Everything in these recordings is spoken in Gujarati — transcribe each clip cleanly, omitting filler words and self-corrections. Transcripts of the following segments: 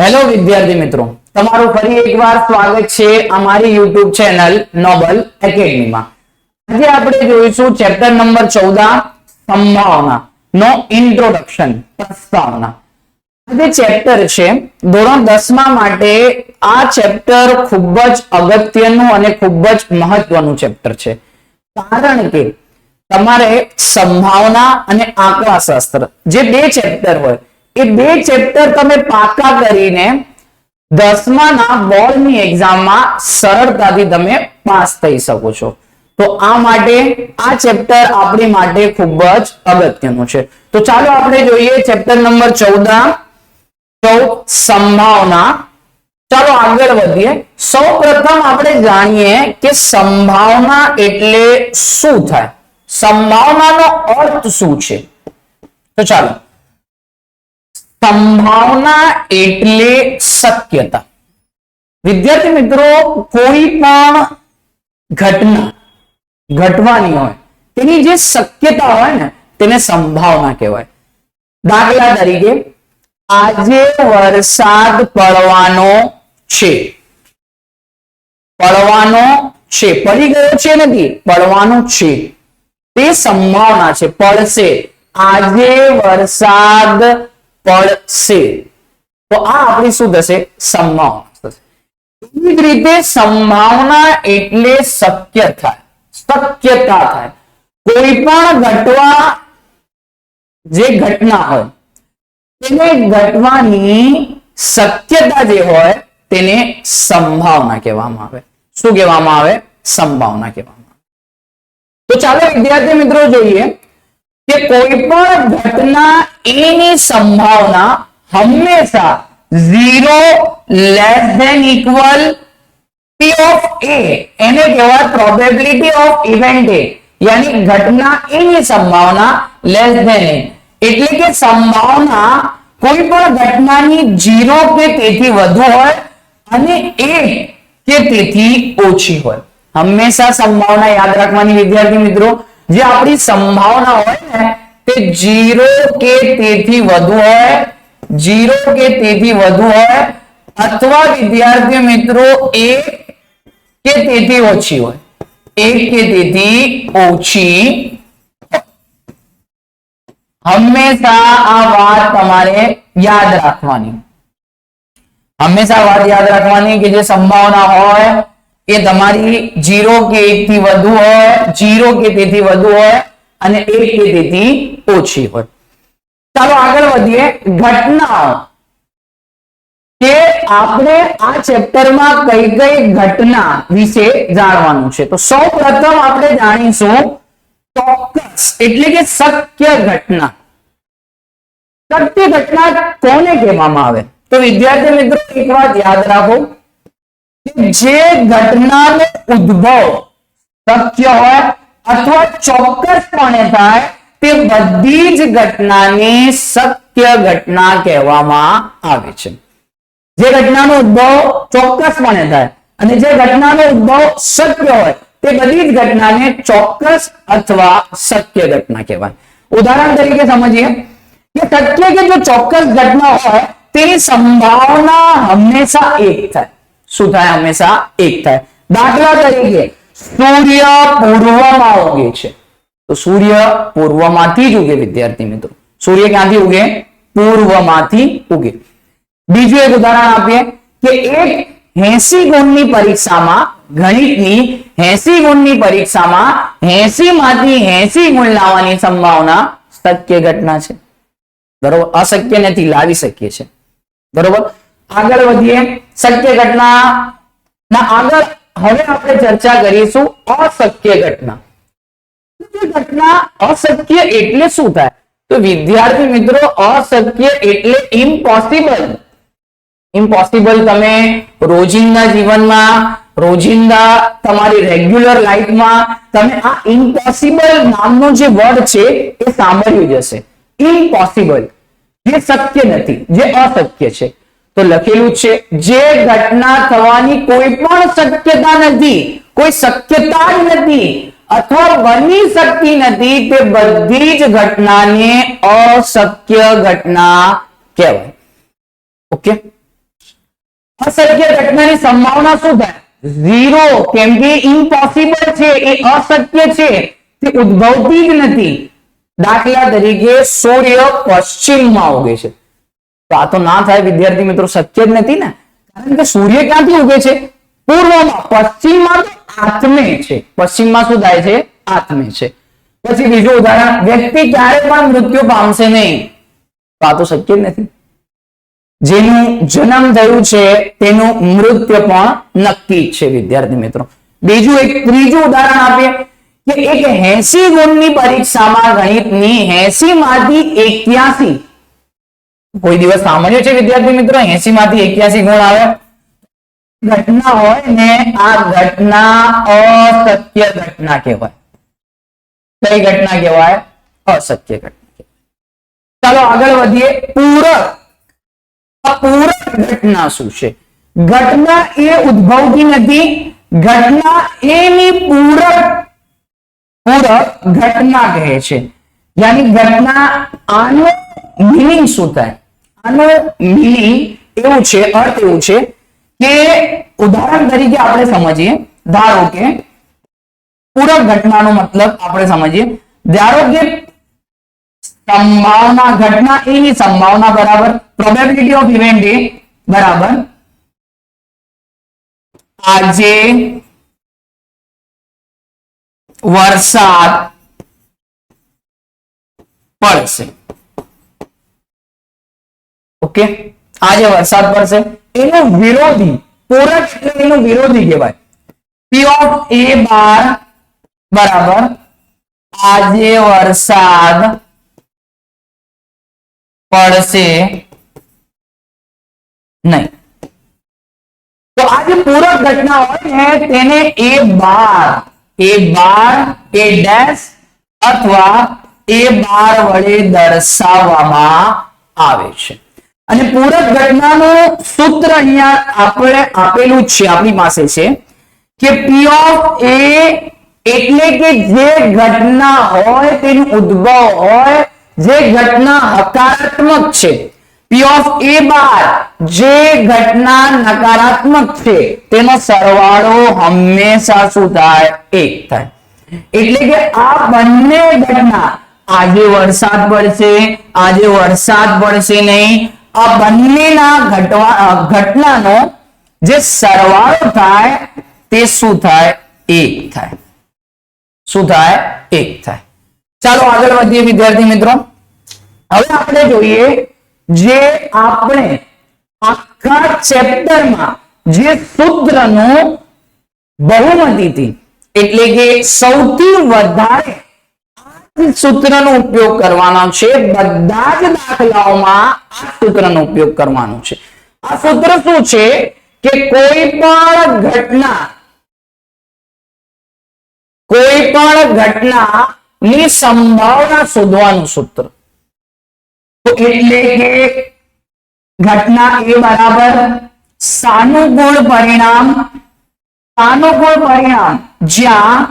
હેલો વિદ્યાર્થી મિત્રો, તમારું ફરી એકવાર સ્વાગત છે અમારી યુટ્યુબ ચેનલ નોબલ એકેડમીમાં। આજે આપણે જોઈશું ચેપ્ટર નંબર 14 સંભાવના નો ઇન્ટ્રોડક્શન પ્રસ્તાવના। આ ચેપ્ટર છે ધોરણ 10 માટે આ ચેપ્ટર ખૂબ જ અગત્યનું અને ખૂબ જ મહત્વનું ચેપ્ટર છે, કારણ કે તમારે સંભાવના અને આંકડાશાસ્ત્ર જે બે ચેપ્ટર હોય એ બે ચેપ્ટર તમે પાકા કરીને 10મા ના બોર્ડની એક્ઝામમાં સરળતાથી તમે પાસ થઈ શકો છો। તો આ માટે આ ચેપ્ટર આપણી માટે ખૂબ જ અગત્યનું છે। તો ચાલો આપણે જોઈએ ચેપ્ટર નંબર 14 સંભાવના। ચાલો આગળ વધીએ। સૌપ્રથમ આપણે જાણીએ કે સંભાવના એટલે શું થાય, સંભાવનાનો અર્થ શું છે। તો ચાલો, સંભાવના એટલે શક્યતા। વિદ્યાર્થી મિત્રો, કોઈ પણ ઘટના ઘટવાની હોય તેની જે શક્યતા હોય ને તેને સંભાવના કહેવાય। દાખલા તરીકે આજે વરસાદ પડવાનો છે, પડી ગયો છે નથી, પડવાનું છે, તે સંભાવના છે, પડશે, આજે વરસાદ પડશે, તો આ આપણી શું થશે, સંભાવના થશે। એવી જ રીતે સંભાવના એટલે શક્યતા થાય। કોઈ પણ ઘટવા જે ઘટના હોય તેને ઘટવાની શક્યતા જે હોય તેને સંભાવના કહેવામાં આવે। શું કહેવામાં આવે? સંભાવના કહેવામાં આવે। તો ચાલો વિદ્યાર્થી મિત્રો જોઈએ કે કોઈ પણ ઘટના એની સંભાવના હંમેશા 0 less than equal P of A, એને કહેવાય પ્રોબેબિલિટી ઓફ ઇવેન્ટ A, યાની ઘટના એની સંભાવના લેસ ધેન A, એટલે કે સંભાવના કોઈ પણ ઘટનાની 0 કે તેથી વધુ હોય અને 1 કે તેથી ઓછી હોય। હંમેશા સંભાવના યાદ રાખવાની વિદ્યાર્થી મિત્રો, જે આપણી સંભાવના હોય ને તે 0 કે તેથી વધુ હોય, 0 કે તેથી વધુ હોય અથવા વિદ્યાર્થી મિત્રો 1 કે તેથી ઓછી હોય, 1 કે તેથી ઓછી। હંમેશા આ વાત તમારે યાદ રાખવાની, હંમેશા વાત યાદ રાખવાની કે જે સંભાવના હોય એ તમારી 0 કે 1 થી વધુ હોય, 0 કે તેથી વધુ હોય અને 1 કે તેથી ઓછી હોય। ચાલો આગળ વધીએ। ઘટનાઓ કે આપણે આ ચેપ્ટરમાં કઈ કઈ ઘટના વિશે જાણવાનું છે। તો સૌપ્રથમ આપણે જાણીશું ચોક્કસ એટલે કે શક્ય ઘટના। શક્ય ઘટના કોને કહેવામાં આવે? તો વિદ્યાર્થી મિત્રો એક વાત યાદ રાખો કે જે ઘટનાનો ઉદ્ભવ શક્ય હોય અથવા ચોક્કસપણે થાય તે બધી જ ઘટનાને શક્ય ઘટના કહેવામાં આવે છે। જે ઘટનાનો ઉદ્ભવ ચોક્કસપણે થાય અને જે ઘટનાનો ઉદ્ભવ શક્ય હોય તે બધી જ ઘટનાને ચોક્કસ અથવા શક્ય ઘટના કહેવાય। ઉદાહરણ તરીકે સમજીએ કે શક્ય કે જો ચોક્કસ ઘટના હોય તેની સંભાવના હંમેશા 1 થાય। શું થાય? હંમેશા 1 થાય। દાખલા તરીકે સૂર્ય પૂર્વમાં ઉગે છે, તો સૂર્ય પૂર્વમાંથી જ ઉગે વિદ્યાર્થી મિત્રો। સૂર્ય ક્યાંથી ઉગે? પૂર્વમાંથી ઉગે। બીજું એક ઉદાહરણ આપીએ કે એક 80 ગુણની પરીક્ષામાં, ગણિતની 80 ગુણની પરીક્ષામાં 80 માંથી 80 ગુણ લાવવાની સંભાવના શક્ય ઘટના છે, બરોબર, અશક્ય નથી, લાવી શકીએ છે, બરોબર। આગળ વધીએ। શક્ય ઘટના ના આગળ હવે આપણે ચર્ચા કરીશું અશક્ય ઘટના। ઘટના અશક્ય એટલે શું થાય? તો વિદ્યાર્થી મિત્રો અશક્ય એટલે ઇમ્પોસિબલ। ઇમ્પોસિબલ તમે રોજિંદા જીવનમાં, રોજિંદા તમારી રેગ્યુલર લાઈફમાં તમે આ ઇમ્પોસિબલ નામનો જે વર્ડ છે એ સાંભળ્યું જ હશે। ઇમ્પોસિબલ, જે શક્ય નથી, જે અશક્ય છે। તો લખેલું છે જે ઘટના થવાની કોઈ પણ શક્યતા નથી, કોઈ શક્યતા જ નથી અથવા બની શકતી નથી તે બધી જ ઘટનાને અશક્ય ઘટના કહેવાય। ઓકે, અશક્ય ઘટનાની સંભાવના શું થાય? 0, કેમ કે ઇમ્પોસિબલ છે, એ અશક્ય છે, તે ઉદ્ભવતી જ નથી. દાખલા તરીકે સૂર્ય પશ્ચિમમાં ઉગે છે, તો આ તો ના થાય વિદ્યાર્થી મિત્રો, શક્ય જ નથી ને, કારણ કે સૂર્ય ક્યાંથી ઉગે છે? પૂર્વમાં. પશ્ચિમમાં તો આથમે છે. પશ્ચિમમાં શું થાય છે? આથમે છે. પછી બીજું ઉદાહરણ, વ્યક્તિ ક્યારે પણ મૃત્યુ પામશે નહીં, તો આ તો શક્ય જ નથી. જેનું જન્મ થયું છે તેનું મૃત્યુ પણ નક્કી છે વિદ્યાર્થી મિત્રો. બીજું એક ત્રીજું ઉદાહરણ આપીએ કે એક 80 ગુણની પરીક્ષામાં ગણિતની 80 માંથી 81, કોઈ દિવસ સામાન્ય છે વિદ્યાર્થી મિત્રો 80 માંથી 81 ગુણ આવે ઘટના હોય ને, આ ઘટના અશક્ય ઘટના કહેવાય. કઈ ઘટના કહેવાય? અશક્ય ઘટના. ચાલો આગળ વધીએ. પૂરક. પૂરક ઘટના શું છે? ઘટના એ ઉદ્ભવતી નથી, ઘટના એની પૂરક ઘટના કહે છે. યાની ઘટના, આનો મીનિંગ શું થાય? આનો મીનિંગ એવું છે, અર્થ એવું છે કે ઉદાહરણ તરીકે આપણે સમજીએ. ધારો કે પૂરક ઘટનાનો મતલબ આપણે સમજીએ. ધારો કે સંભાવના, ઘટના એની સંભાવના બરાબર પ્રોબેબિલિટી ઓફ ઇવેન્ટ એ બરાબર આજે વરસાદ પડશે. ઓકે, આજે વરસાદ પડશે. એનો વિરોધી, પૂરક એટલે એનું વિરોધી કહેવાય. P of A બાર બરાબર આજે વરસાદ પડશે નહીં. તો આ જે પૂરક ઘટના હોય ને તેને A બાર, A ડેશ અથવા A બાર વડે દર્શાવવામાં આવે છે. અને પૂરક ઘટનાનું સૂત્ર અહીંયા આપણે આપેલું છે, આપણી પાસે છે કે P of A એટલે કે જે ઘટના હોય તેનું ઉદ્ભવ હોય, જે ઘટના હકારાત્મક છે. P of A બાર જે ઘટના નકારાત્મક છે તેનો સરવાળો હંમેશા શું થાય? 1 થાય. એટલે કે આ બંને ઘટના, આજે વરસાદ પડશે, આજે વરસાદ પડશે નહીં, આ બંનેના ઘટનાનો જે સરવાળો થાય તે શું થાય? 1 થાય. શું થાય? 1 થાય. ચાલો આગળ વધીએ વિદ્યાર્થી મિત્રો. હવે આપણે જોઈએ જે આપણે આખા ચેપ્ટરમાં જે સૂત્રનું બહુમતીથી, એટલે કે સૌથી વધારે સૂત્રનો ઉપયોગ કરવાનો છે, બધા જ દાખલાઓમાં આ સૂત્રનો ઉપયોગ કરવાનો છે. આ સૂત્ર શું છે કે કોઈ પણ ઘટનાની સંભાવના શોધવાનું સૂત્ર. તો એટલે કે ઘટના એ બરાબર સાનુકૂળ પરિણામ, જ્યાં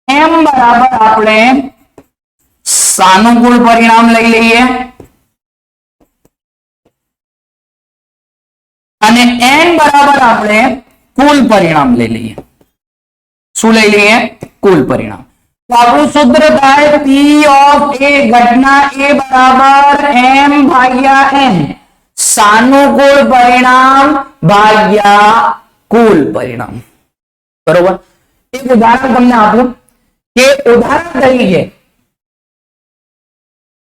m બરાબર આપણે સાનુકૂળ પરિણામ લઈ લઈએ અને n બરાબર આપણે કુલ પરિણામ લઈ લઈએ. શું લઈ લઈએ? કુલ પરિણામ. તો આપણું સૂત્ર થાય P of A, ઘટના A બરાબર m ભાગ્યા n, સાનુકૂળ પરિણામ ભાગ્યા કુલ પરિણામ. બરોબર. એક ઉદાહરણ તમને આપું કે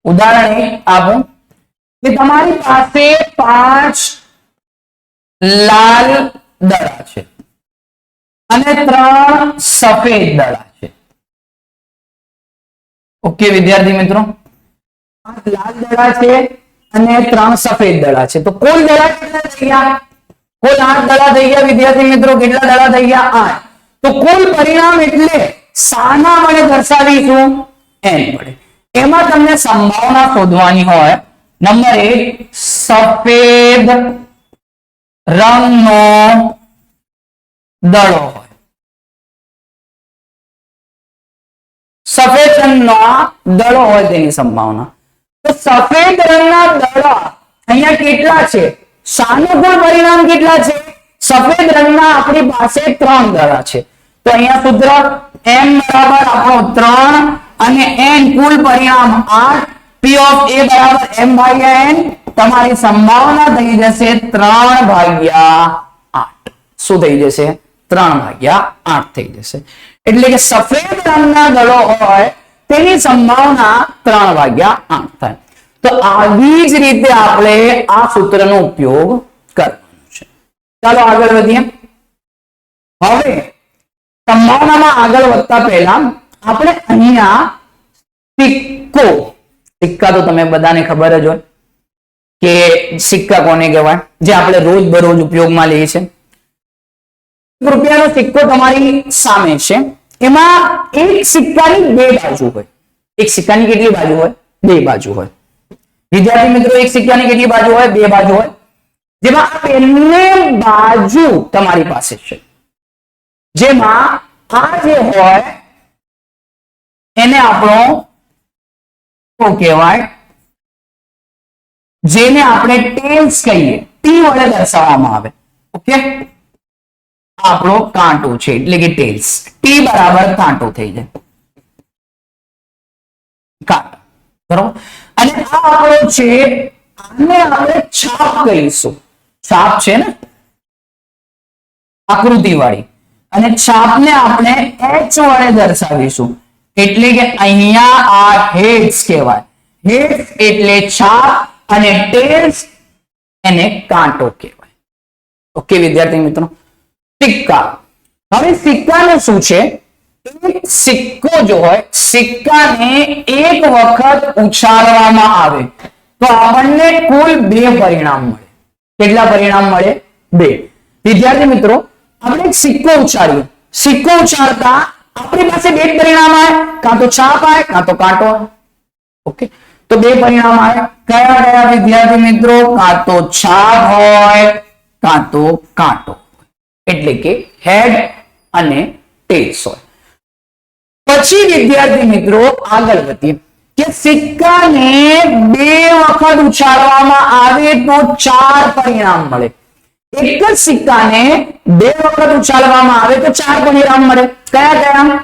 ઉદાહરણ આપું કે તમારી પાસે 5 લાલ દડા છે અને 3 સફેદ દડા છે. ઓકે વિદ્યાર્થી મિત્રો, 5 લાલ દડા છે અને 3 સફેદ દડા છે. તો કુલ દડા કેટલા થઈ ગયા? કુલ 8 દડા થઈ ગયા વિદ્યાર્થી મિત્રો. કેટલા દડા થઈ ગયા? 8. તો કુલ પરિણામ એટલે શાના વડે દર્શાવીશું? n વડે. એમાં તમને સંભાવના શોધવાની હોય. નંબર 1, સફેદ રંગનો દડો હોય. સફેદ રંગનો દડો હોય તેની સંભાવના. તો સફેદ રંગના દડા અહીંયા કેટલા છે? સાનુકૂળ પરિણામ કેટલા છે? સફેદ રંગના આપણી પાસે 3 દડા છે, તો અહીંયા સૂત્ર m બરાબર આપણો 3 અને n કુલ પરિણામ 8, p of a બરાબર m ભાગ્યા n, તમારી સંભાવના થઈ જશે 3 ભાગ્યા 8. શું થઈ જશે? 3 ભાગ્યા 8 થઈ જશે. એટલે કે સફેદ રંગના દડો હોય તેની સંભાવના 3 ભાગ્યા 8 થાય. તો આવી જ રીતે આપણે આ સૂત્રનો ઉપયોગ કરવાનો છે. ચાલો આગળ વધીએ. હવે સંભાવનામાં આગળ વધતા પહેલા આપણે અહીંયા સિક્કા તો તમે બધાને ખબર જ હોય કે સિક્કા કોને કહેવાય, જે આપણે રોજબરોજ ઉપયોગમાં લઈએ છીએ. રૂપિયાનો સિક્કો તમારી સામે છે, એમાં એક સિક્કાની 2 બાજુ હોય. એક સિક્કાની કેટલી બાજુ હોય? 2 બાજુ હોય. વિદ્યાર્થી મિત્રો, એક સિક્કાની કેટલી બાજુ હોય? 2 બાજુ હોય. જેમાં આ બંને બાજુ તમારી પાસે છે, જેમાં આ જે હોય એને આપણો શું કહેવાય? જેને આપણે ટેલ્સ કહીએ, ટી વડે દર્શાવવામાં આવે. ઓકે, આપણો કાંટો છે એટલે કે ટેલ્સ. ટી બરાબર કાંટો થઈ જાય, કાંટો. બરોબર. અને આ આપણો છે, આને આપણે છાપ કહીશું. છાપ છે ને આકૃતિ વાળી, અને છાપને આપણે h વડે દર્શાવીશું. એટલે કે અહીંયા આ હેડ્સ કહેવાય. હેડ્સ એટલે છાપ અને ટેલ્સ એને કાંટો કહેવાય. ઓકે વિદ્યાર્થી મિત્રો. સિક્કા. હવે સિક્કાનું શું છે? એક સિક્કો જો હોય, સિક્કાને એક વખત ઉછાળવામાં આવે તો આપણને કુલ 2 પરિણામ મળે. કેટલા પરિણામ મળે? 2. વિદ્યાર્થી મિત્રો, આપણે એક સિક્કો ઉછાળીએ, સિક્કો ઉછાળતા આપણી પાસે 2 પરિણામ આવે, કાં તો છાપ આવે કાં તો કાંટો આવે. ઓકે, તો 2 પરિણામ આવે. કયા કયા વિદ્યાર્થી મિત્રો? કાં તો છાપ હોય કાં તો કાંટો, એટલે કે હેડ અને ટેલ્સ હોય. પછી વિદ્યાર્થી મિત્રો આગળ વધીએ કે સિક્કાને 2 વખત ઉછાળવામાં આવે તો 4 પરિણામ મળે. એક જ સિક્કાને 2 વખત ઉછાળવામાં આવે તો 4 પરિણામ મળે. કયા કયા?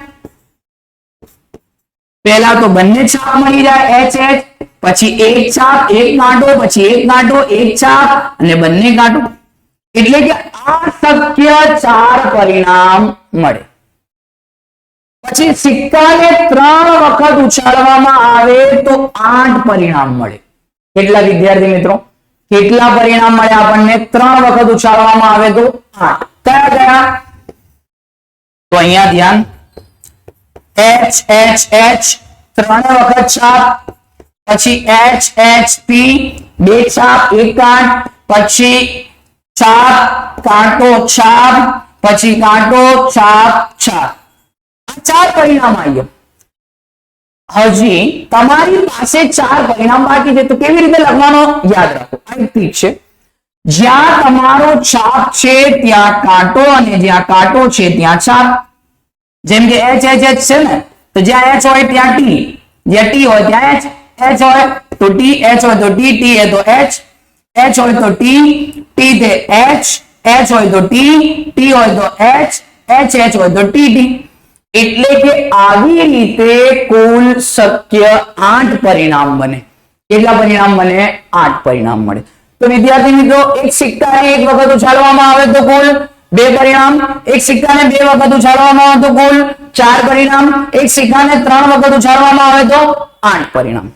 પહેલા તો બંને છાપ મળી જાય, h h, પછી એક છાપ એક કાંટો, પછી એક કાંટો એક છાપ અને બંને કાંટો. એટલે કે આ શક્ય 4 પરિણામ મળે. પછી સિક્કાને 3 વખત ઉછાળવામાં આવે તો 8 પરિણામ મળે. કેટલા વિદ્યાર્થી મિત્રો? કેટલા પરિણામ મળે આપણને? 3 વખત ઉછાળવામાં આવે તો 8. કયા કયા? તો અહીંયા ધ્યાન, h h h 3 વખત છાપ, પછી h h p 2 છાપ 1 કાંટ, પછી છાપ કાંટો છાપ, પછી કાંટો છાપ છાપ. 4 પરિણામ આવ્યા. હજી તમારી પાસે 4 પરિણામ બાકી છે, તો કેવી રીતે લખવાનો? યાદ રાખો, આ ટ્રીક છે. જ્યાં તમારો છાપ છે ત્યાં કાંટો, અને જ્યાં કાંટો છે ત્યાં છાપ. જેમ કે h h h છે ને, તો જ્યાં h હોય ત્યાં t, જ્યાં t હોય ત્યાં h, h હોય તો t, h હોય તો t, t હોય તો h, h હોય તો t, t તે h, h હોય તો t, t હોય તો h, h h હોય તો t t. એટલે કે આવી રીતે કુલ શક્ય 8 પરિણામ બને. કેટલા પરિણામ બને? 8 પરિણામ મળે. તો વિદ્યાર્થી મિત્રો, એક સિક્કાને 1 વખત ઉછાળવામાં આવે તો કુલ 2 પરિણામ, એક સિક્કાને 2 વખત ઉછાળવામાં આવે તો કુલ 4 પરિણામ, એક સિક્કાને 3 વખત ઉછાળવામાં આવે તો 8 પરિણામ.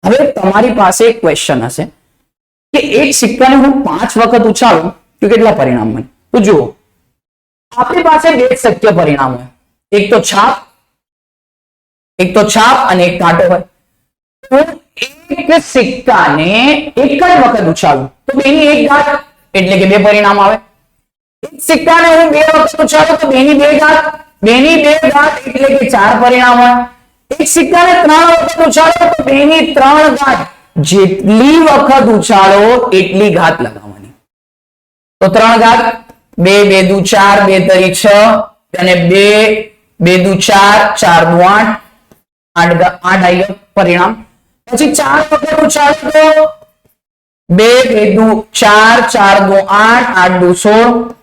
હવે તમારી પાસે એક ક્વેશ્ચન હશે કે એક સિક્કાને હું 5 વખત ઉછાળું તો કેટલા પરિણામ મળે? તો જુઓ, આપણી પાસે 2 શક્ય પરિણામ હોય. એક તો છાપ અને એક કાંટો હોય. તો એક સિક્કાને એક જ વખત ઉછાળું તો 2 ની 1 ઘાત, એટલે કે 2 પરિણામ આવે. એક સિક્કાને હું 2 વખત ઉછાળું તો 2 ની 2 ઘાત, 2 ની 2 ઘાત એટલે કે 4 પરિણામ હોય. એક સિક્કાને 3 વખત ઉછાળો તો 2 ની 3 ઘાત, જેટલી વખત ઉછાળો એટલી ઘાત લગાવવાની. તો 3 ઘાત, 2 2 દુ 4, 2 તરી 6 અને 2 2 દુ 4, 4 દુ 8, 8 આવી પરિણામ. પછી 4 વખત ઉછાળો તો 2 2 દુ 4 4 દુ 8 8 દુ 16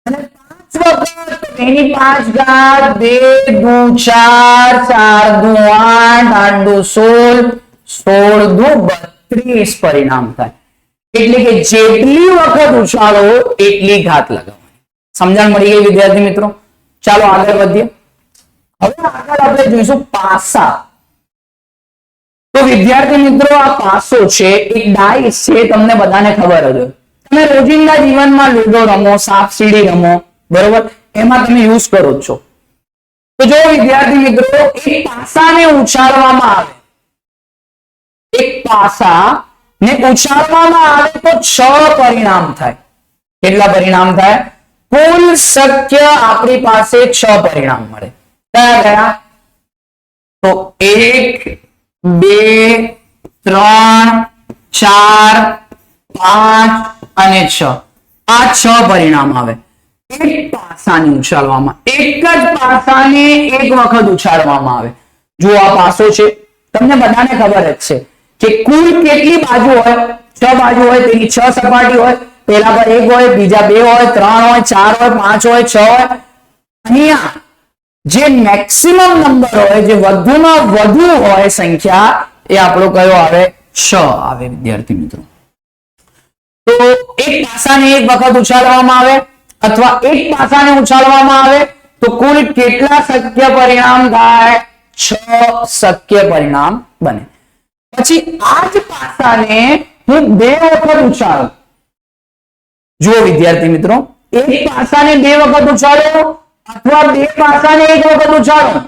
અને 5 વખત એની 5 ઘાત 2 દુ 4 4 દુ 8 8 દુ 16 16 દુ 32 પરિણામ થાય. એટલે કે જેટલી વખત ઉછાળો એટલી ઘાત લગાવવાની. સમજણ મળી ગઈ વિદ્યાર્થી મિત્રો? ચાલો આગળ વધીએ. હવે આગળ આપણે જોઈશું પાસા. તો વિદ્યાર્થી મિત્રો આ પાસો છે એક ડાઈસ છે, તમને બધાને ખબર જ હોય. તમે રોજિંદા જીવનમાં લૂડો રમો, સાપ સીડી રમો, બરોબર, એમાં તમે યુઝ કરો છો. તો જો વિદ્યાર્થી મિત્રો એક પાસાને ઉછાળવામાં આવે, એક પાસા ને ઉછાળવામાં આવે તો 6 પરિણામ થાય. કેટલા પરિણામ થાય? કુલ શક્ય આપણી પાસે 6 પરિણામ મળે. કયા કયા? તો 1 2 3 4 5 અને 6. આ 6 પરિણામ આવે એક પાસાને ઉછાળવામાં. એક જ પાસાને એક વખત ઉછાળવામાં આવે. જો આ પાસો છે, તમને બધાને ખબર જ છે કે કુલ કેટલી બાજુ હોય? 6 બાજુ હોય, તેની 6 સપાટી હોય. પહેલા પર 1 હોય, બીજા 2 હોય, 3 હોય, 4 હોય, 5 હોય, 6 હોય. અહીંયા જે મેક્સિમમ નંબર હોય, જે વધુમાં વધુ હોય સંખ્યા, એ આપણો કયો આવે? 6 આવે વિદ્યાર્થી મિત્રો. તો એક પાસાને એક વખત ઉછાળવામાં આવે અથવા એક પાસાને ઉછાળવામાં આવે તો કુલ કેટલા શક્ય પરિણામ થાય? 6 શક્ય પરિણામ બને. પછી આ જ પાસાને હું 2 વખત ઉછાળું. જુઓ વિદ્યાર્થી મિત્રો, એક પાસાને 2 વખત ઉછાળો અથવા 2 પાસાને 1 વખત ઉછાળો,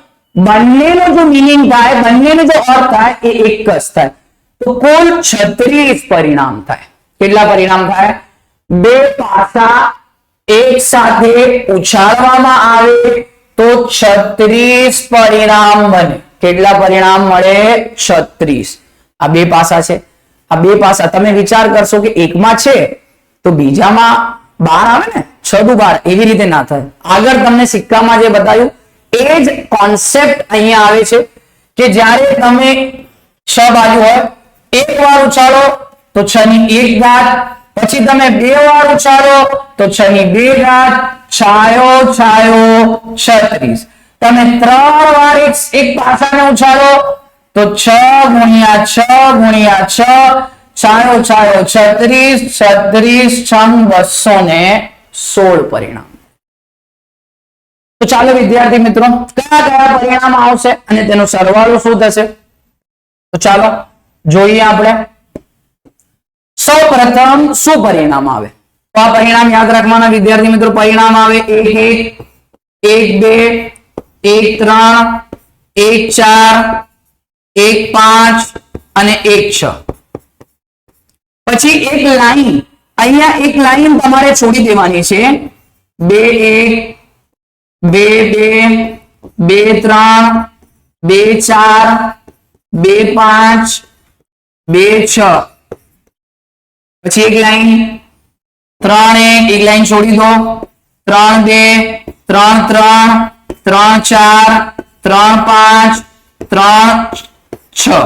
બંનેનો જો મિનિંગ થાય, બંનેનો જો અર્થ થાય એ એક જ થાય. તો કુલ 36 પરિણામ થાય. કેટલા પરિણામ થાય? 2 પાસા એક સાથે ઉછાળવામાં આવે તો 36 પરિણામ બને. કેટલા પરિણામ મળે? 36. આ 2 પાસા છે. આ 2 પાસા તમે વિચાર કરશો કે એકમાં છે તો બીજામાં 12 આવે ને, 6 દુ 12, એવી રીતે ના થાય. આગળ તમને સિક્કામાં જે બતાવ્યું એ જ કોન્સેપ્ટ અહીંયા આવે છે કે જ્યારે તમે 6 બાજુ હોય, એક વાર ઉછાળો તો 6 ની 1 ઘાત, પછી તમે 2 વાર ઉછાળો તો 6 ની 2 ઘાત, છાયો છાયો 36. તમે 3 વાર એક પાસાને ઉછાળો તો 6 ગુણ્યા 6 ગુણ્યા 6, છાયો છાયો 36, 36 છંગ 216 પરિણામ. તો ચાલો વિદ્યાર્થી મિત્રો, કયા કયા પરિણામ આવશે અને તેનો સરવાળો શું થશે? તો ચાલો જોઈએ આપણે. સૌ પ્રથમ શું પરિણામ આવે? તો આ પરિણામ યાદ રાખવાના વિદ્યાર્થી મિત્રો. પરિણામ આવે 1 1 1 2 1 3 1 4 1 5 અને 1 6. પછી એક લાઈન, અહીંયા એક લાઈન તમારે છોડી દેવાની છે. 2 1 2 2 2 3 2 4 2 5 2 6. પછી એક લાઈન 3 1, એક લાઈન છોડી દો. 3 2 3 3 3 4 3 5 3 6.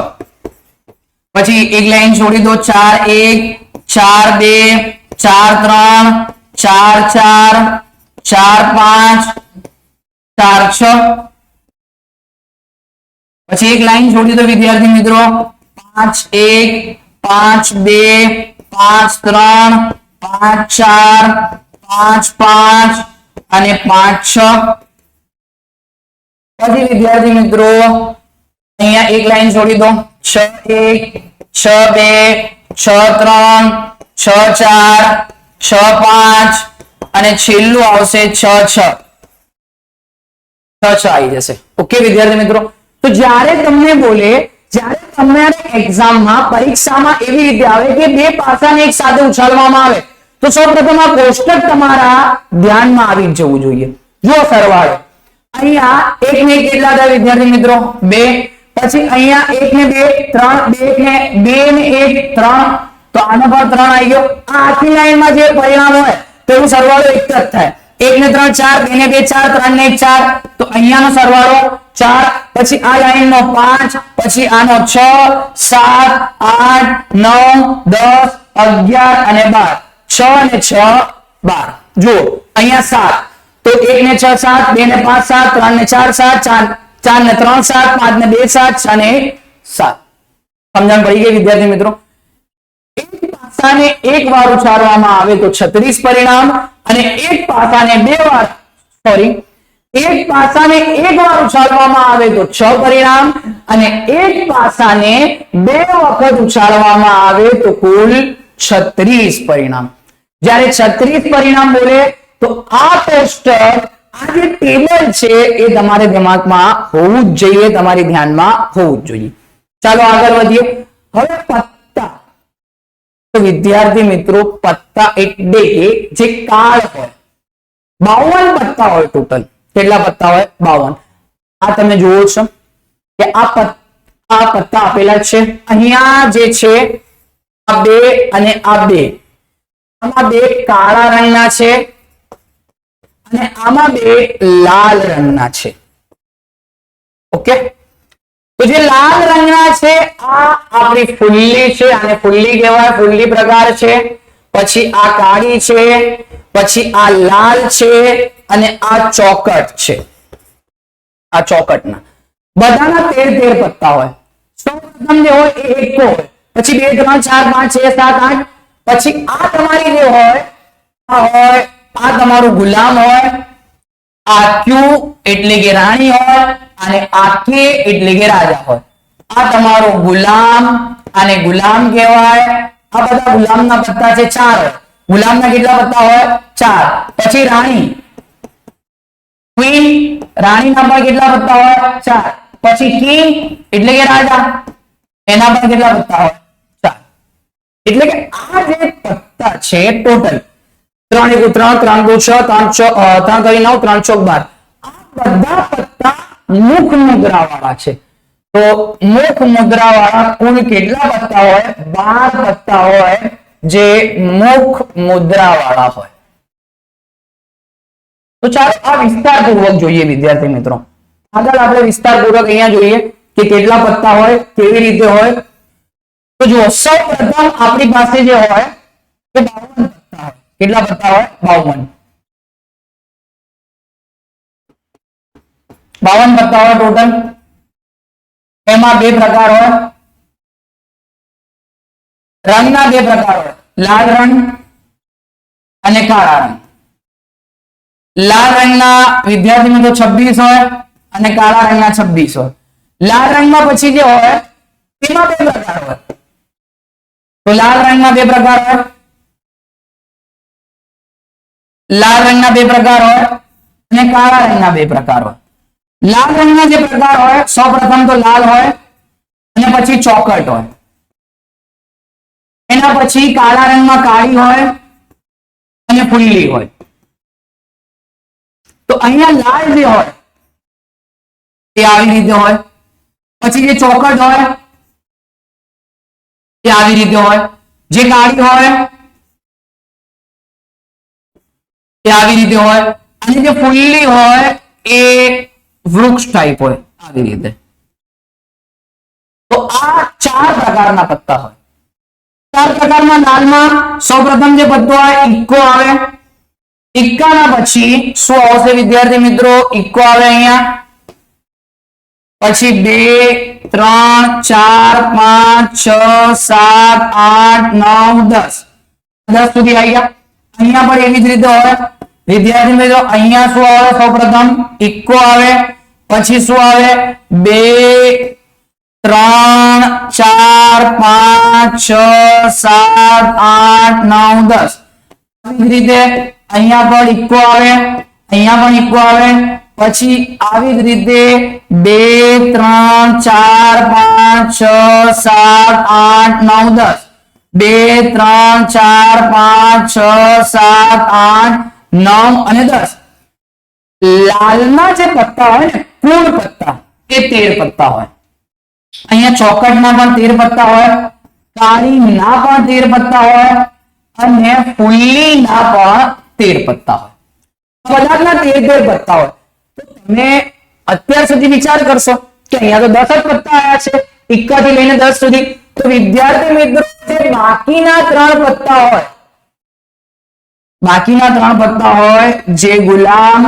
પછી એક લાઈન છોડી દો. 4 1 4 2 4 3 4 4 4 5 4 6. પછી એક લાઈન છોડી દો વિદ્યાર્થી મિત્રો. 5 1 5 2 5 3 5 4 5 5 અને 5 6. પછી વિદ્યાર્થી મિત્રો અહીંયા એક લાઈન છોડી દો. 6 1 6 2 6 3 6 4 6 5 અને છેલ્લું આવશે 6 6 આવી જશે. ઓકે વિદ્યાર્થી મિત્રો, તો જ્યારે તમને બોલે, જ્યારે તમારે એક્ઝામમાં પરીક્ષામાં એવી રીતે આવે કે 2 પાસાને એક સાથે ઉછાળવામાં આવે તો સૌપ્રથમ આ કોષ્ટક તમારા ધ્યાનમાં આવી જવું જોઈએ. જો સરવાળો અહીંયા 1 ને કેટલા થાય વિદ્યાર્થી મિત્રો? 2. પછી અહીંયા 1 ને 2 3, 2 ને 1 3, તો આનો પર 3 આવી ગયો. આ આખી લાઈનમાં જે પરિણામ હોય તેનો સરવાળો એક જ થાય. 1 ને 3 4, 2 ને 2 4, 3 ને 1 4, તો અહીંયાનો સરવાળો 4, પછી આ લાઈન નો 5, પછી આનો 6 7 8 9 10 11 અને 12, 6 અને 6 12. જુઓ અહીંયા 7, તો 1 ને 6 7, 2 ને 5 7, 3 ને 4 7, 4 ને 3 7, 5 ને 2 7, 6 ને 1 7. સમજણ પડી ગઈ વિદ્યાર્થી મિત્રો? એક પાસાને એક વાર ઉછાળવામાં આવે તો 36 પરિણામ, અને એક પાસાને એક પાસાને એક વાર ઉછાળવામાં આવે તો 6 પરિણામ, અને એક પાસાને 2 વખત ઉછાળવામાં આવે તો કુલ 36 પરિણામ. જ્યારે 36 પરિણામ બોલે તો આ કોષ્ટક, આ જે ટેબલ છે એ તમારે દિમાગમાં હોવું જ જોઈએ, તમારી ધ્યાનમાં હોવું જ જોઈએ. ચાલો આગળ વધીએ. હવે પત્તા. તો વિદ્યાર્થી મિત્રો, પત્તા એટલે કે જે કાર્ડ હોય, 52 પત્તા હોય ટોટલ. કેટલા પત્તા હોય? 52. આ તમે જુઓ છો કે આ પત્તા આપેલા છે. અહીંયા જે છે આ 2 અને આ 2, આમાં 2 કાળા રંગના છે અને આમાં 2 લાલ રંગના છે. ઓકે, તો જે લાલ રંગના છે આ આપણી ફુલ્લી છે, આને ફુલ્લી કહેવાય, ફુલ્લી પ્રકાર છે. પછી આ કાળી છે, પછી આ લાલ છે, અને આ ચોકટ છે. આ ચોકટના બધાના 13 પત્તા હોય. સૌપ્રથમ જે હોય એ એકો હોય, પછી 2 3 4 5 6 7 8, પછી આ તમારી જે હોય આ તમારું ગુલામ હોય, આ ક્યુ એટલે કે રાણી હોય, અને આ કે એટલે કે રાજા હોય. આ તમારો ગુલામ, આને ગુલામ કહેવાય. આ બધા ગુલામના પત્તા છે 4 હોય. ગુલામના કેટલા પત્તા હોય? 4. પછી રાણી, ક્વીન, રાણીના પણ કેટલા પત્તા હોય? 4. પછી કિંગ એટલે કે રાજા, એના પણ કેટલા પત્તા હોય? 4. એટલે કે આ જે પત્તા છે ટોટલ 3 × 3 3 × 6 3 × 9 3 × 12, આ બધા પત્તા મુખ મુદ્રા વાળા છે. તો મુખ મુદ્રા વાળા કુલ કેટલા પત્તા હોય? 12 પત્તા હોય જે મુખ મુદ્રા વાળા હોય. તો ચાલો આ વિસ્તારપૂર્વક જોઈએ વિદ્યાર્થી મિત્રો. આગળ આપણે વિસ્તારપૂર્વક અહીંયા જોઈએ કે કેટલા પત્તા હોય, કેવી રીતે હોય. તો જો સૌપ્રથમ આપણી પાસે જે હોય એ 52 પત્તા હોય. કેટલા પત્તા હોય? 52. 52 પત્તા હોય ટોટલ. એમાં 2 પ્રકાર હોય, રંગના 2 પ્રકાર હોય, લાલ રંગ અને કાળા રંગ. લાલ રંગના વિદ્યાર્થી મિત્રો 26 હોય અને કાળા રંગના 26 હોય. લાલ રંગમાં પછી જે હોય તેમાં 2 પ્રકાર હોય. તો લાલ રંગના 2 પ્રકાર હોય, લાલ રંગના 2 પ્રકાર હોય અને કાળા રંગના 2 પ્રકાર હોય. લાલ રંગના જે પ્રકાર હોય, સૌપ્રથમ તો લાલ હોય અને પછી ચોકટ હોય. એના પછી કાળા રંગમાં કાળી હોય અને ફુલ્લી હોય. તો અહીંયા લાલ જે હોય એ આવી રીતે હોય. પછી જે ચોકટ હોય એ આવી રીતે હોય. જે કાળી હોય એ આવી રીતે હોય, અને જે ફુલ્લી હોય એ વૃક્ષ ટાઈપ હોય આવી રીતે. તો આ 4 પ્રકારના પત્તા હોય. 4 પ્રકારના લાલમાં સૌપ્રથમ જે પત્તો હોય ઇક્કો આવે. ઇક્કાના પછી શું આવશે વિદ્યાર્થી મિત્રો? ઇક્કો આવે અહીંયા. પછી 2 3 4 5 6 7 8 9 10 સુધી આવી ગયા. અહીંયા પણ એવી જ રીતે હોય વિદ્યાર્થી મિત્રો. અહીંયા શું આવે? સૌપ્રથમ ઇક્કો આવે, પછી શું આવે? 2 3 4 5 6 7 8 9 10. આવી રીતે અહીંયા પણ ઇક્કો આવે, અહીંયા પણ ઇક્કો આવે. પછી આવી જ રીતે 2 3 4 5 6 7 8 9 10. 2 3 4 5 6 7 8 9 અને 10. લાલના જે પત્તા હોય ને કુલ પત્તા એ 13 પત્તા હોય. અહીંયા ચોકટના પણ 13 પત્તા હોય, કાળીના પણ 13 પત્તા હોય, અને ફુલ્લીના પણ 13 પત્તા હોય. પદાર્થના 13 પત્તા હોય તો તમે અત્યાર સુધી વિચાર કરશો કે અહીંયા તો 10 જ પત્તા આવ્યા છે, 1 થી લઈને 10 સુધી. તો વિદ્યાર્થી મિત્રો જે બાકીના 3 પત્તા હોય, બાકીના 3 પત્તા હોય જે ગુલામ,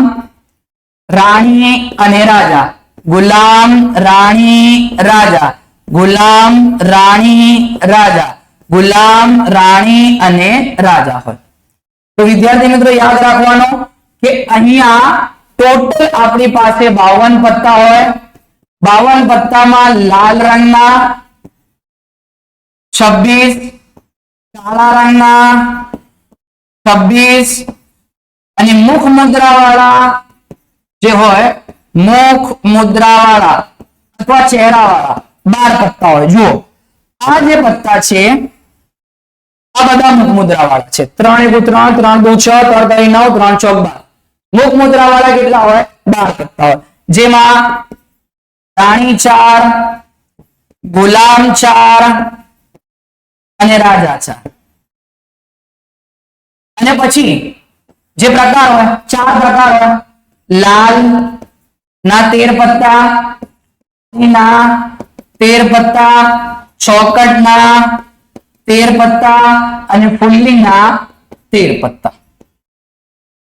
રાણી અને રાજા, ગુલામ, રાણી, રાજા, ગુલામ, રાણી, રાજા, ગુલામ, રાણી અને રાજા હોય. તો વિદ્યાર્થી મિત્રો યાદ રાખવાનો કે અહીંયા ટોટલ આપણી પાસે 52 પત્તા હોય. 52 પત્તામાં લાલ રંગના 26, કાળા રંગના 26 અને મુખ મુદ્રા વાળા જે હોય, મુખ મુદ્રા વાળા અથવા ચહેરા વાળા 12 પત્તા હોય. જુઓ આ જે પત્તા છે આ બધા મુખ મુદ્રા વાળા છે. 3 × 3, 3 × 6, 3 × 9, 3 × 12. મુખ મુદ્રા વાળા કેટલા હોય? 12 પત્તા હોય. જેમાં રાણી 4, ગુલામ 4 અને રાજા 4. અને પછી જે પ્રકાર હોય 4 પ્રકાર હોય. લાલ ના 13 પત્તા, ના 13 પત્તા, ચોકટ ના 13 પત્તા અને ફુલ્લીના 13 પત્તા.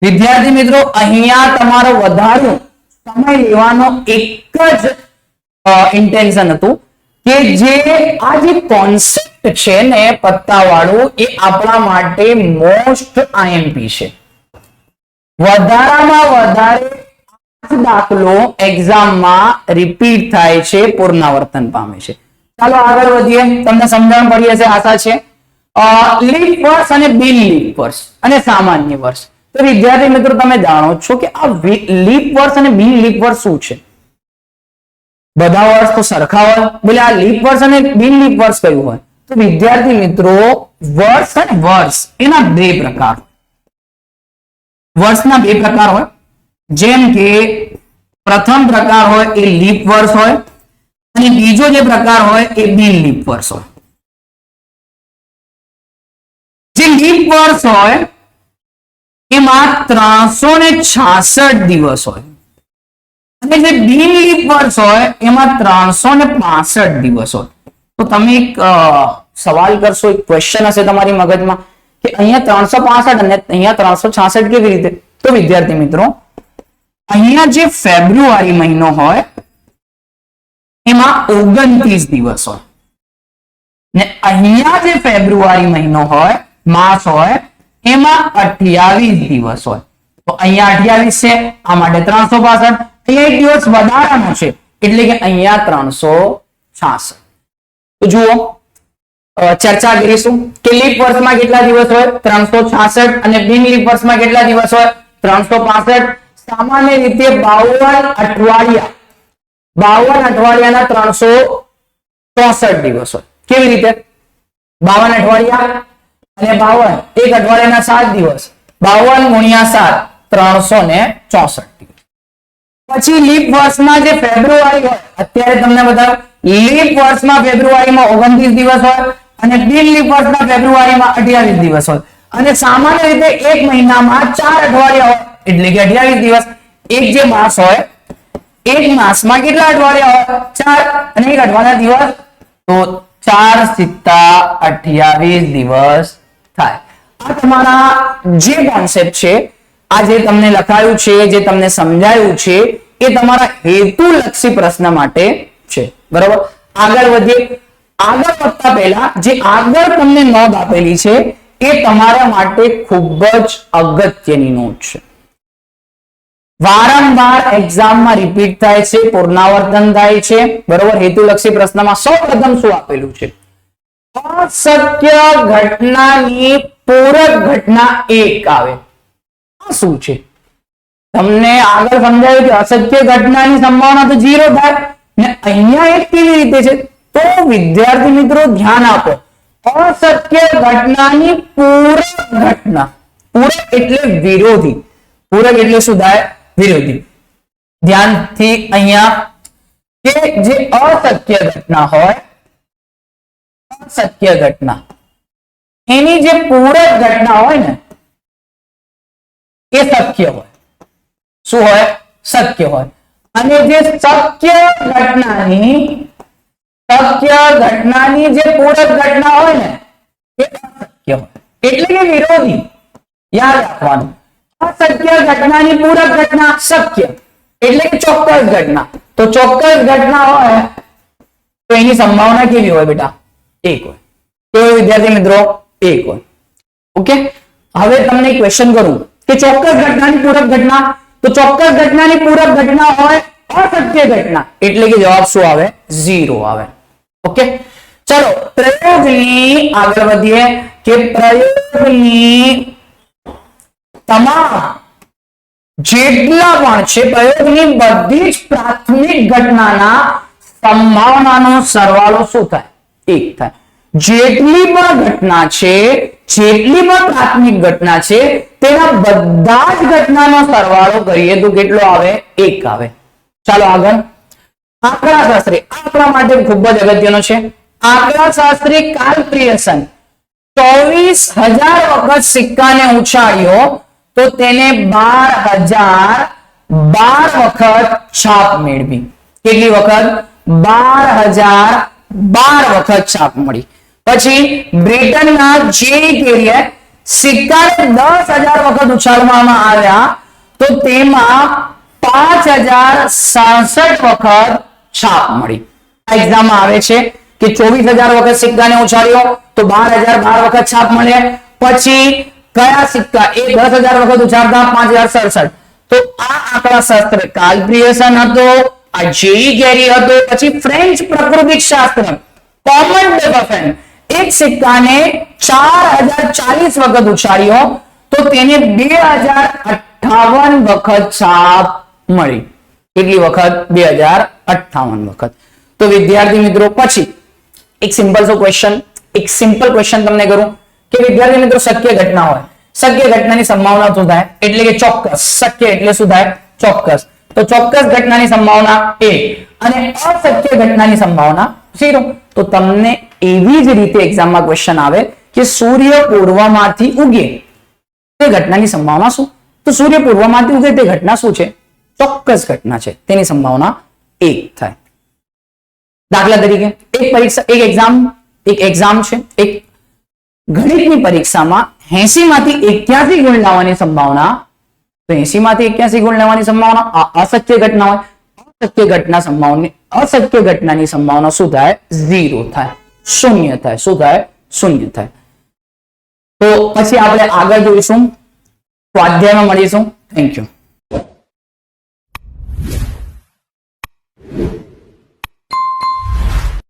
વિદ્યાર્થી મિત્રો અહીંયા તમારો વધારે સમય લેવાનો એક જ ઇન્ટેન્શન હતું કે જે આ જે કોન્સેપ્ટ છે ને પત્તા વાળું એ આપણા માટે મોસ્ટ આઈએમપી છે. વધારામાં વધારે દાખલો એક્ઝામમાં રિપીટ થાય છે, પુનરાવર્તન પામે છે. ચાલો આગળ વધીએ, તમને સમજણ પડી હશે આશા છે. લીપ વર્ષ અને બિન લીપ વર્ષ અને સામાન્ય વર્ષ. તો વિદ્યાર્થી મિત્રો તમે જાણો છો કે આ લીપ વર્ષ અને બિન લીપ વર્ષ શું છે? બધા વર્ષ તો સરખા હોય, બોલે આ લીપ વર્ષ અને બિન લીપ વર્ષ કયું હોય? તો વિદ્યાર્થી મિત્રો વર્ષ અને વર્ષ એના 2 પ્રકાર. વર્ષના 2 પ્રકાર હોય. જેમ કે પ્રથમ પ્રકાર હોય એ લીપ વર્ષ હોય અને બીજો જે પ્રકાર હોય એ બિન લીપ વર્ષ હોય. જે લીપ વર્ષ હોય એમાં 366 દિવસ હોય અને જે બિન લીપ વર્ષ હોય એમાં 365 દિવસ હોય. તો તમે એક સવાલ કરશો, એક ક્વેશ્ચન હશે તમારી મગજમાં કે અહીંયા 365 અને અહીંયા 366 કેવી રીતે? તો વિદ્યાર્થી મિત્રો અહીંયા જે ફેબ્રુઆરી મહિનો હોય એમાં 29 દિવસ હોય ને અહીંયા જે ફેબ્રુઆરી મહિનો હોય, માસ હોય, એમાં 28 દિવસ હોય. તો અહીંયા 28 છે, આ માટે 365. અહીંયા એક દિવસ વધારાનો છે એટલે કે અહીંયા 366. તો જુઓ ચર્ચા કરીશું કે લીપ વર્ષમાં કેટલા દિવસ હોય? 366. અને બિન લીપ વર્ષમાં કેટલા દિવસ હોય? 365. સામાન્ય રીતે 52 અઠવાડિયા, 52 અઠવાડિયાના 364 દિવસ હોય. કેવી રીતે? 52 અઠવાડિયા અને 52 એક અઠવાડિયાના 7 દિવસ, 52 × 7 364 દિવસ. પછી લીપ વર્ષમાં જે ફેબ્રુઆરી હોય, અત્યારે તમને બતાવ્યું લીપ વર્ષમાં ફેબ્રુઆરીમાં 29 દિવસ હોય અને બિન લીપ વર્ષમાં ફેબ્રુઆરીમાં 28 દિવસ હોય. અને સામાન્ય રીતે એક મહિનામાં 4 અઠવાડિયા હોય એટલે કે 28 દિવસ. એક જે માસ હોય, એક માસમાં કેટલા અઠવાડિયા હોય? 4 અને એક અઠવાડિયા દિવસ, તો 4 × 28 દિવસ થાય. આ તમારા જે કોન્સેપ્ટ છે, આ જે તમને લખાયું છે, જે તમને સમજાયું છે એ તમારા હેતુલક્ષી પ્રશ્ન માટે છે. બરાબર, આગળ વધીએ. આગળ વધતા પહેલા જે આગળ તમને નોંધ આપેલી છે એ તમારા માટે ખૂબ જ અગત્યની નોંધ છે. વારંવાર એક્ઝામમાં રિપીટ થાય છે, પુનરાવર્તન થાય છે. બરોબર, હેતુલક્ષી પ્રશ્નમાં સૌપ્રથમ શું આપેલું છે? અશક્ય ઘટનાની પૂરક ઘટના 1 આવે. આ શું છે? તમને આગળ સમજાયું કે અશક્ય ઘટનાની સંભાવના તો 0 થાય ને અહીંયા એક કેવી રીતે છે? તો વિદ્યાર્થી મિત્રો ધ્યાન આપો, અશક્ય ઘટનાની પૂરક ઘટના. પૂરક એટલે વિરોધી. પૂરક એટલે શું થાય? વિરોધી. ધ્યાનથી અહીંયા કે જે અશક્ય ઘટના હોય, અશક્ય ઘટના એની જે પૂરક ઘટના હોય ને એ શક્ય હોય. શું હોય? શક્ય હોય. અને જે શક્ય ઘટનાની જે પૂરક ઘટના હોય ને એ અશક્ય હોય, એટલે કે વિરોધી. યાદ રાખવાનું, અશક્ય ઘટનાની પૂરક ઘટના શક્ય, એટલે કે ચોક્કસ ઘટના. તો ચોક્કસ ઘટના હોય તો એની સંભાવના કેવી હોય બેટા? 1 હોય. કેવું વિદ્યાર્થી મિત્રો? 1 હોય. ઓકે, હવે તમને ક્વેશ્ચન કરું કે ચોક્કસ ઘટનાની પૂરક ઘટના, તો ચોક્કસ ઘટનાની પૂરક ઘટના હોય અશક્ય ઘટના, એટલે કે જવાબ શું આવે? 0 આવે. ઓકે, ચલો પ્રયોગની આગળ વધીએ કે પ્રયોગની તમામ જેટલા પણ છે, પ્રયોગની બધી જ પ્રાથમિક ઘટનાના સંભાવનાનો સરવાળો શું થાય? 1 થાય. જેટલી પણ ઘટના છે, જેટલી પણ પ્રાથમિક ઘટના છે, તેના બધા જ ઘટનાનો સરવાળો કરીએ તો કેટલો આવે? 1 આવે. ચાલો આગળ. આંકડાશાસ્ત્રી, આપણા માટે ખૂબ જ અગત્યનો છે. આંકડાશાસ્ત્રી કાર્લ પિયર્સન 24,000 વખત સિક્કાને ઉછાળ્યો તો તેને 12,012 વખત છાપ મેળવી. કેટલી વખત? 12,012 વખત છાપ મળી. પછી બ્રિટનના જે કેરીએ સિક્કાને 10,000 વખત ઉછાળવામાં આવ્યા તો તેમાં 5,067 વખત છાપ મળી. આ એક્ઝામમાં આવે છે કે 24,000 વખત સિક્કાને ઉછાળ્યો તો 12,012 વખત છાપ મળે. પછી કયા સિક્કા? એ 10,000 વખત ઉછાળતા 5,067. તો આ આંકડાશાસ્ત્ર કાર્લ પિયર્સન હતો, આ જેઈ કેરી હતો. પછી ફ્રેન્ચ પ્રાકૃતિકશાસ્ત્ર કોમન ડે બફેન એક સિક્કાને 4,040 વખત ઉછાળ્યો તો તેને 2,058 વખત છાપ મળી. કેટલી વખત? 2,058 વખત. તો વિદ્યાર્થી મિત્રો, પછી એક સિમ્પલ ક્વેશ્ચન તમને કરું કે વિદ્યાર્થી મિત્રો, શક્ય ઘટના હોય, શક્ય ઘટનાની સંભાવના શું થાય? એટલે કે ચોક્કસ. શક્ય એટલે શું થાય? ચોક્કસ. તો ચોક્કસ ઘટનાની સંભાવના 1 અને અશક્ય ઘટનાની સંભાવના 0. તો તમને એવી જ રીતે એક્ઝામમાં ક્વેશ્ચન આવે કે સૂર્ય પૂર્વમાંથી ઉગે તે ઘટનાની સંભાવના શું? તો સૂર્ય પૂર્વમાંથી ઉગે તે ઘટના શું છે? ચોક્કસ ઘટના છે, તેની સંભાવના 1 થાય. દાખલા તરીકે એક એક્ઝામ છે, એક ગણિતની પરીક્ષામાં 80 માંથી 81 ગુણ લાવવાની સંભાવના. તો 80 માંથી 81 ગુણ લેવાની સંભાવના અશક્ય ઘટના હોય. અશક્ય ઘટનાની સંભાવના શું થાય? 0 થાય, 0 થાય. શું થાય? 0 થાય. તો પછી આપણે આગળ જોઈશું, સ્વાધ્યાયમાં મળીશું. Thank you.